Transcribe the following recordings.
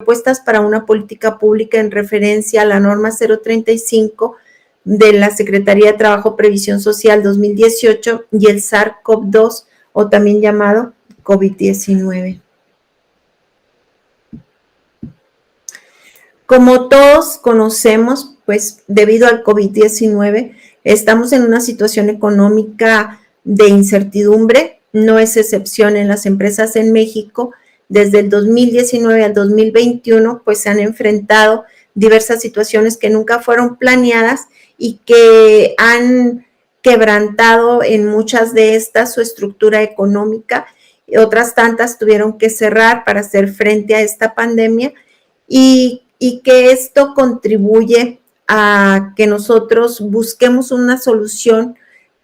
propuestas para una política pública en referencia a la norma 035 de la Secretaría de Trabajo y Previsión Social 2018 y el SARS-CoV-2, o también llamado COVID-19. Como todos conocemos, pues debido al COVID-19, estamos en una situación económica de incertidumbre, no es excepción en las empresas en México. Desde el 2019 al 2021, pues se han enfrentado diversas situaciones que nunca fueron planeadas y que han quebrantado en muchas de estas su estructura económica. Otras tantas tuvieron que cerrar para hacer frente a esta pandemia y que esto contribuye a que nosotros busquemos una solución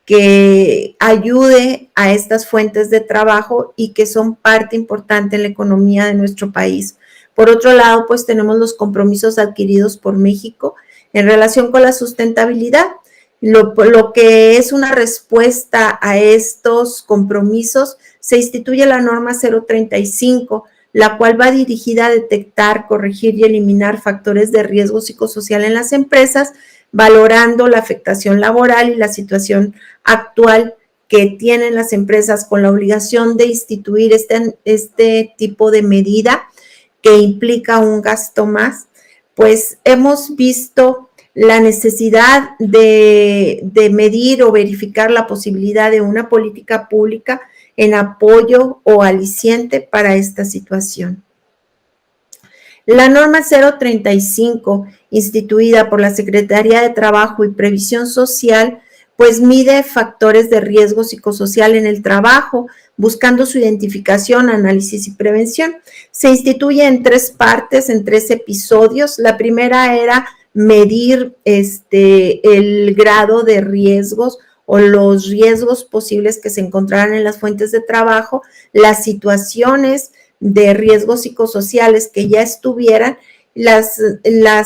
que ayude a estas fuentes de trabajo y que son parte importante en la economía de nuestro país. Por otro lado, pues tenemos los compromisos adquiridos por México en relación con la sustentabilidad. Lo que es una respuesta a estos compromisos, se instituye la norma 035, la cual va dirigida a detectar, corregir y eliminar factores de riesgo psicosocial en las empresas, valorando la afectación laboral y la situación actual que tienen las empresas con la obligación de instituir este tipo de medida que implica un gasto más. Pues hemos visto la necesidad de medir o verificar la posibilidad de una política pública en apoyo o aliciente para esta situación. La norma 035, instituida por la Secretaría de Trabajo y Previsión Social, pues mide factores de riesgo psicosocial en el trabajo, buscando su identificación, análisis y prevención. Se instituye en 3 partes, en 3 episodios. La primera era medir el grado de riesgos o los riesgos posibles que se encontraran en las fuentes de trabajo, las situaciones de riesgos psicosociales que ya estuvieran. Las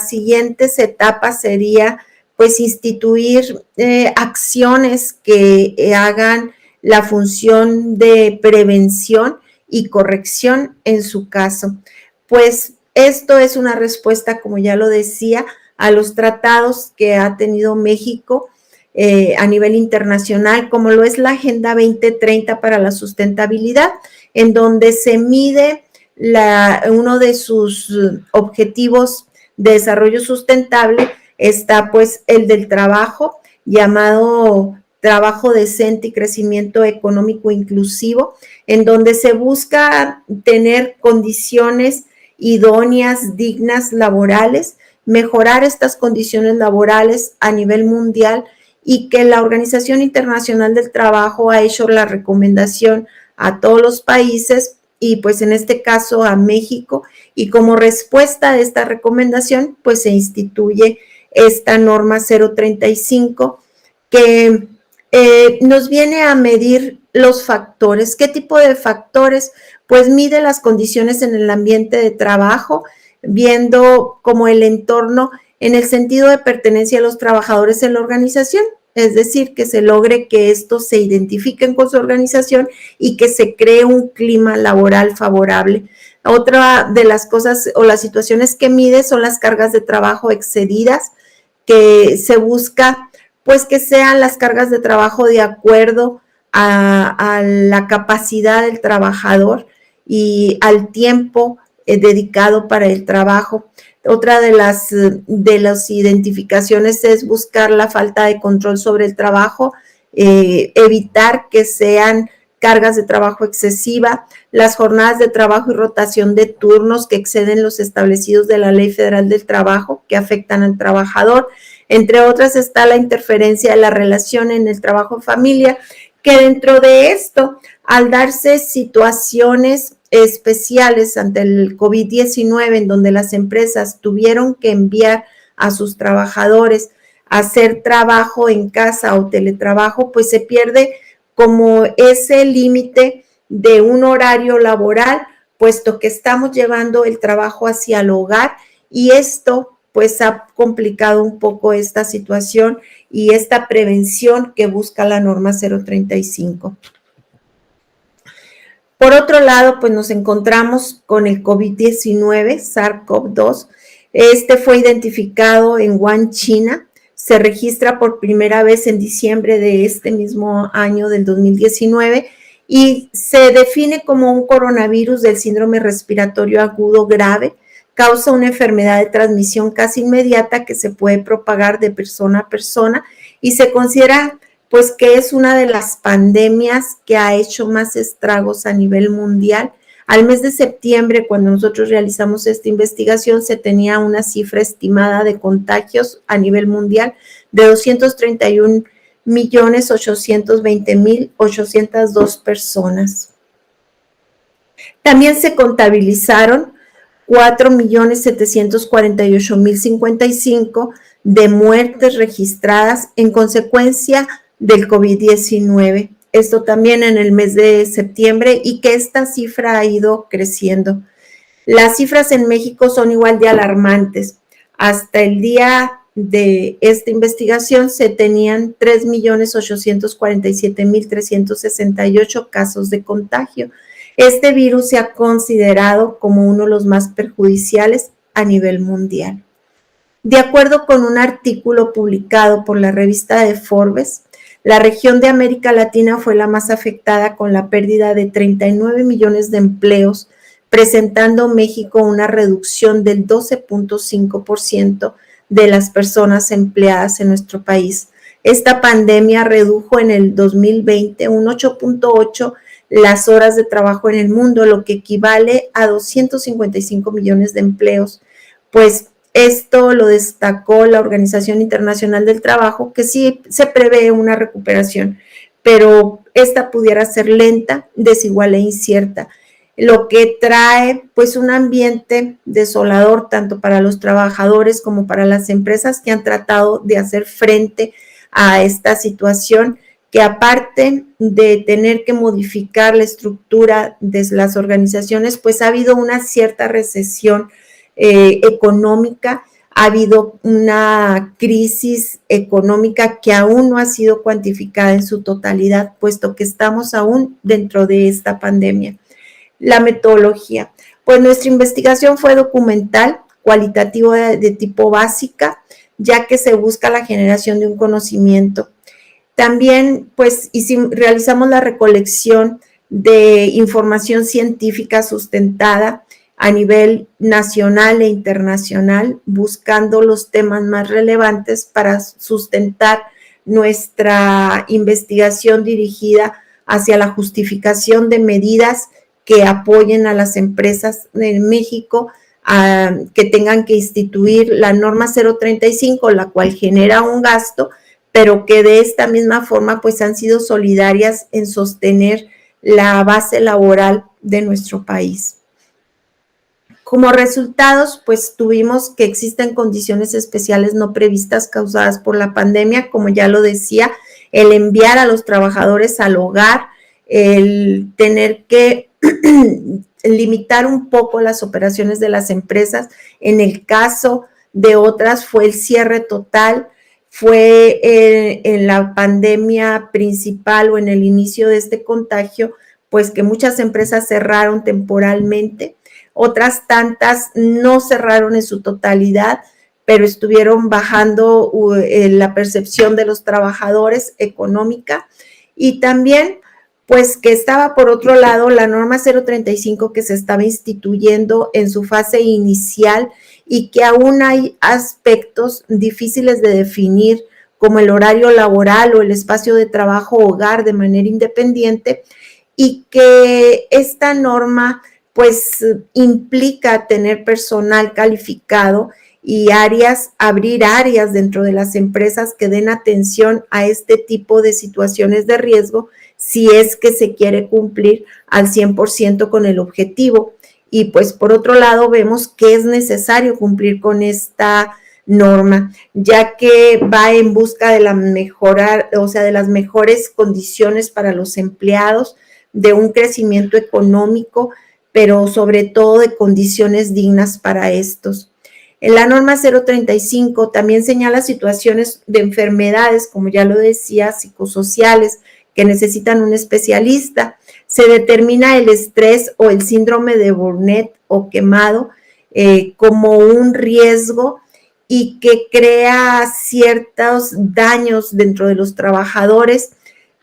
siguientes etapas sería pues instituir acciones que hagan la función de prevención y corrección en su caso. Pues esto es una respuesta, como ya lo decía, a los tratados que ha tenido México a nivel internacional, como lo es la Agenda 2030 para la sustentabilidad, en donde se mide uno de sus objetivos de desarrollo sustentable, está pues el del trabajo, llamado trabajo decente y crecimiento económico inclusivo, en donde se busca tener condiciones idóneas, dignas, laborales, mejorar estas condiciones laborales a nivel mundial, y que la Organización Internacional del Trabajo ha hecho la recomendación a todos los países y pues en este caso a México, y como respuesta a esta recomendación pues se instituye esta norma 035 que nos viene a medir los factores. ¿Qué tipo de factores? Pues mide las condiciones en el ambiente de trabajo, viendo como el entorno en el sentido de pertenencia a los trabajadores en la organización, es decir, que se logre que estos se identifiquen con su organización y que se cree un clima laboral favorable. Otra de las cosas o las situaciones que mide son las cargas de trabajo excedidas, que se busca pues que sean las cargas de trabajo de acuerdo a la capacidad del trabajador y al tiempo dedicado para el trabajo. Otra de las identificaciones es buscar la falta de control sobre el trabajo, evitar que sean cargas de trabajo excesiva, las jornadas de trabajo y rotación de turnos que exceden los establecidos de la Ley Federal del Trabajo, que afectan al trabajador. Entre otras está la interferencia de la relación en el trabajo en familia, que dentro de esto, al darse situaciones especiales ante el COVID-19, en donde las empresas tuvieron que enviar a sus trabajadores a hacer trabajo en casa o teletrabajo, pues se pierde como ese límite de un horario laboral, puesto que estamos llevando el trabajo hacia el hogar, y esto pues ha complicado un poco esta situación y esta prevención que busca la norma 035. Por otro lado, pues nos encontramos con el COVID-19, SARS-CoV-2. Este fue identificado en Wuhan, China. Se registra por primera vez en diciembre de este mismo año del 2019 y se define como un coronavirus del síndrome respiratorio agudo grave. Causa una enfermedad de transmisión casi inmediata que se puede propagar de persona a persona y se considera pues que es una de las pandemias que ha hecho más estragos a nivel mundial. Al mes de septiembre, cuando nosotros realizamos esta investigación, se tenía una cifra estimada de contagios a nivel mundial de 231.820.802 personas. También se contabilizaron 4.748.055 de muertes registradas en consecuencia del COVID-19. Esto también en el mes de septiembre y que esta cifra ha ido creciendo. Las cifras en México son igual de alarmantes. Hasta el día de esta investigación se tenían 3.847.368 casos de contagio. Este virus se ha considerado como uno de los más perjudiciales a nivel mundial. De acuerdo con un artículo publicado por la revista de Forbes, la región de América Latina fue la más afectada con la pérdida de 39 millones de empleos, presentando México una reducción del 12.5% de las personas empleadas en nuestro país. Esta pandemia redujo en el 2020 un 8.8% las horas de trabajo en el mundo, lo que equivale a 255 millones de empleos, pues esto lo destacó la Organización Internacional del Trabajo, que sí se prevé una recuperación, pero esta pudiera ser lenta, desigual e incierta, lo que trae pues un ambiente desolador tanto para los trabajadores como para las empresas que han tratado de hacer frente a esta situación, que aparte de tener que modificar la estructura de las organizaciones, pues ha habido una cierta recesión económica, ha habido una crisis económica que aún no ha sido cuantificada en su totalidad, puesto que estamos aún dentro de esta pandemia. La metodología, pues nuestra investigación fue documental, cualitativo de tipo básica, ya que se busca la generación de un conocimiento. También, pues, realizamos la recolección de información científica sustentada a nivel nacional e internacional, buscando los temas más relevantes para sustentar nuestra investigación dirigida hacia la justificación de medidas que apoyen a las empresas en México que tengan que instituir la norma 035, la cual genera un gasto, pero que de esta misma forma pues han sido solidarias en sostener la base laboral de nuestro país. Como resultados, pues tuvimos que existen condiciones especiales no previstas causadas por la pandemia, como ya lo decía, el enviar a los trabajadores al hogar, el tener que limitar un poco las operaciones de las empresas. En el caso de otras fue el cierre total, fue en la pandemia principal o en el inicio de este contagio, pues que muchas empresas cerraron temporalmente, otras tantas no cerraron en su totalidad, pero estuvieron bajando la percepción de los trabajadores económica, y también pues que estaba por otro lado la norma 035 que se estaba instituyendo en su fase inicial y que aún hay aspectos difíciles de definir, como el horario laboral o el espacio de trabajo hogar de manera independiente, y que esta norma pues implica tener personal calificado y abrir áreas dentro de las empresas que den atención a este tipo de situaciones de riesgo, si es que se quiere cumplir al 100% con el objetivo. Y pues por otro lado vemos que es necesario cumplir con esta norma, ya que va en busca de la mejorar, o sea, de las mejores condiciones para los empleados, de un crecimiento económico, pero sobre todo de condiciones dignas para estos. En la norma 035 también señala situaciones de enfermedades, como ya lo decía, psicosociales, que necesitan un especialista. se determina el estrés o el síndrome de burnout o quemado como un riesgo y que crea ciertos daños dentro de los trabajadores,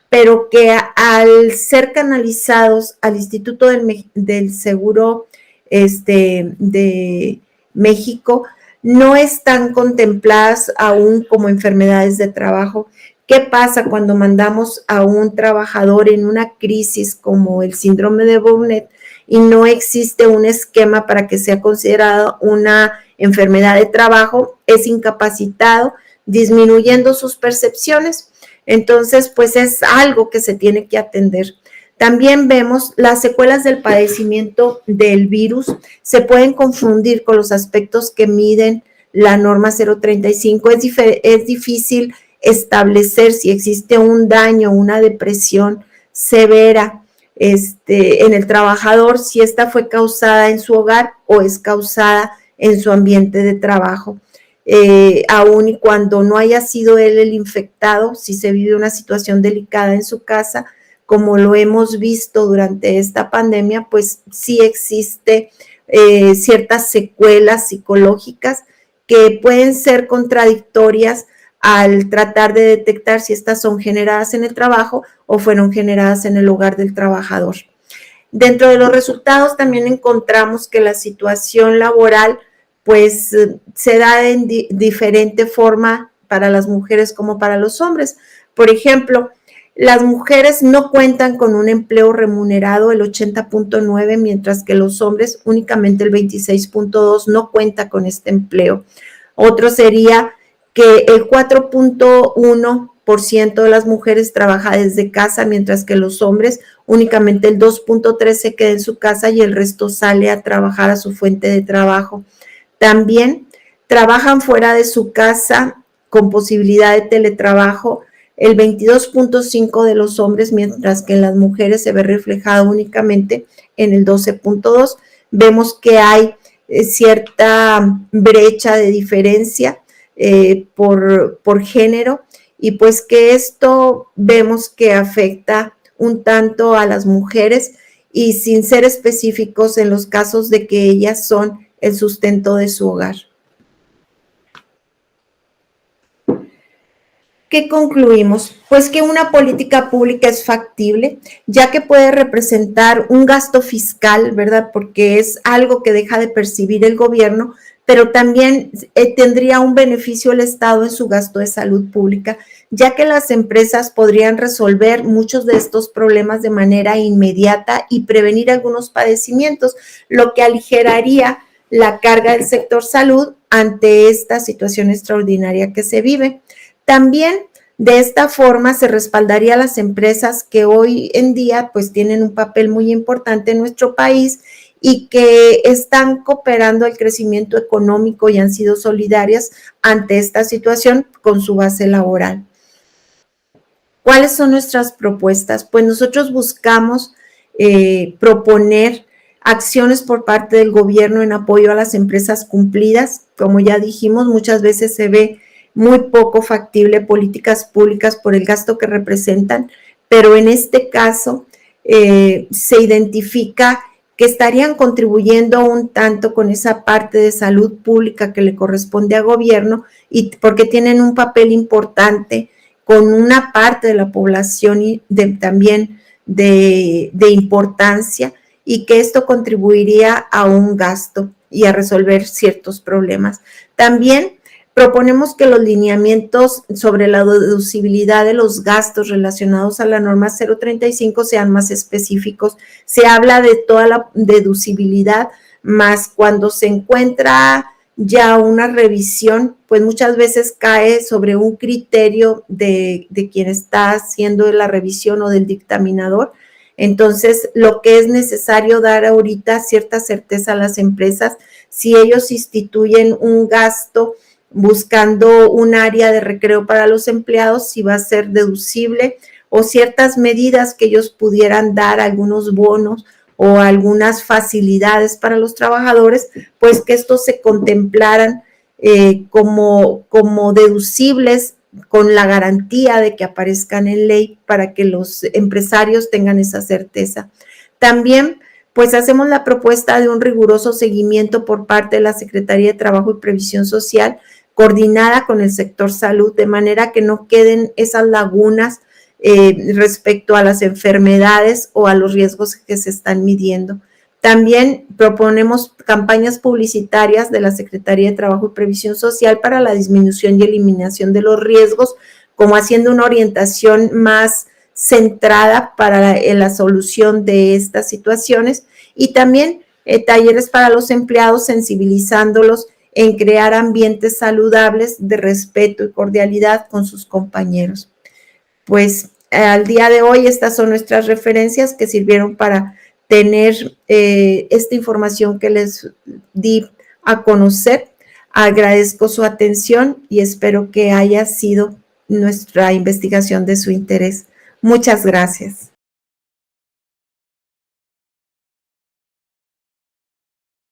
pero que al ser canalizados al Instituto del Seguro de México, no están contempladas aún como enfermedades de trabajo. ¿Qué pasa cuando mandamos a un trabajador en una crisis como el síndrome de burnout y no existe un esquema para que sea considerado una enfermedad de trabajo? Es incapacitado, disminuyendo sus percepciones. Entonces, pues es algo que se tiene que atender. También vemos las secuelas del padecimiento del virus se pueden confundir con los aspectos que miden la norma 035. Es difícil establecer si existe un daño, una depresión severa en el trabajador, si esta fue causada en su hogar o es causada en su ambiente de trabajo. Aun y cuando no haya sido él el infectado, si se vive una situación delicada en su casa, como lo hemos visto durante esta pandemia, pues sí existe ciertas secuelas psicológicas que pueden ser contradictorias al tratar de detectar si estas son generadas en el trabajo o fueron generadas en el hogar del trabajador. Dentro de los resultados también encontramos que la situación laboral pues se da en diferente forma para las mujeres como para los hombres. Por ejemplo, las mujeres no cuentan con un empleo remunerado, el 80.9, mientras que los hombres únicamente el 26.2 no cuenta con este empleo. Otro sería que el 4.1% de las mujeres trabaja desde casa, mientras que los hombres únicamente el 2.3 se queda en su casa y el resto sale a trabajar a su fuente de trabajo. También trabajan fuera de su casa con posibilidad de teletrabajo el 22.5 de los hombres, mientras que en las mujeres se ve reflejado únicamente en el 12.2. Vemos que hay cierta brecha de diferencia por género y pues que esto vemos que afecta un tanto a las mujeres y sin ser específicos en los casos de que ellas son el sustento de su hogar. ¿Qué concluimos? Pues que una política pública es factible, ya que puede representar un gasto fiscal, ¿verdad? Porque es algo que deja de percibir el gobierno, pero también tendría un beneficio el Estado en su gasto de salud pública, ya que las empresas podrían resolver muchos de estos problemas de manera inmediata y prevenir algunos padecimientos, lo que aligeraría la carga del sector salud ante esta situación extraordinaria que se vive. También de esta forma se respaldaría a las empresas que hoy en día pues tienen un papel muy importante en nuestro país y que están cooperando al crecimiento económico y han sido solidarias ante esta situación con su base laboral. ¿Cuáles son nuestras propuestas? Pues nosotros buscamos proponer acciones por parte del gobierno en apoyo a las empresas cumplidas. Como ya dijimos, muchas veces se ve muy poco factible políticas públicas por el gasto que representan, pero en este caso se identifica que estarían contribuyendo un tanto con esa parte de salud pública que le corresponde al gobierno y porque tienen un papel importante con una parte de la población y también de importancia y que esto contribuiría a un gasto y a resolver ciertos problemas. También proponemos que los lineamientos sobre la deducibilidad de los gastos relacionados a la norma 035 sean más específicos. Se habla de toda la deducibilidad, más cuando se encuentra ya una revisión, pues muchas veces cae sobre un criterio de quien está haciendo la revisión o del dictaminador. Entonces, lo que es necesario dar ahorita cierta certeza a las empresas, si ellos instituyen un gasto buscando un área de recreo para los empleados, si va a ser deducible o ciertas medidas que ellos pudieran dar, algunos bonos o algunas facilidades para los trabajadores, pues que estos se contemplaran como deducibles con la garantía de que aparezcan en ley para que los empresarios tengan esa certeza. También, pues hacemos la propuesta de un riguroso seguimiento por parte de la Secretaría de Trabajo y Previsión Social, coordinada con el sector salud, de manera que no queden esas lagunas respecto a las enfermedades o a los riesgos que se están midiendo. También proponemos campañas publicitarias de la Secretaría de Trabajo y Previsión Social para la disminución y eliminación de los riesgos, como haciendo una orientación más centrada para la solución de estas situaciones, y también talleres para los empleados, sensibilizándolos en crear ambientes saludables de respeto y cordialidad con sus compañeros. Pues al día de hoy estas son nuestras referencias que sirvieron para tener esta información que les di a conocer. Agradezco su atención y espero que haya sido nuestra investigación de su interés. Muchas gracias.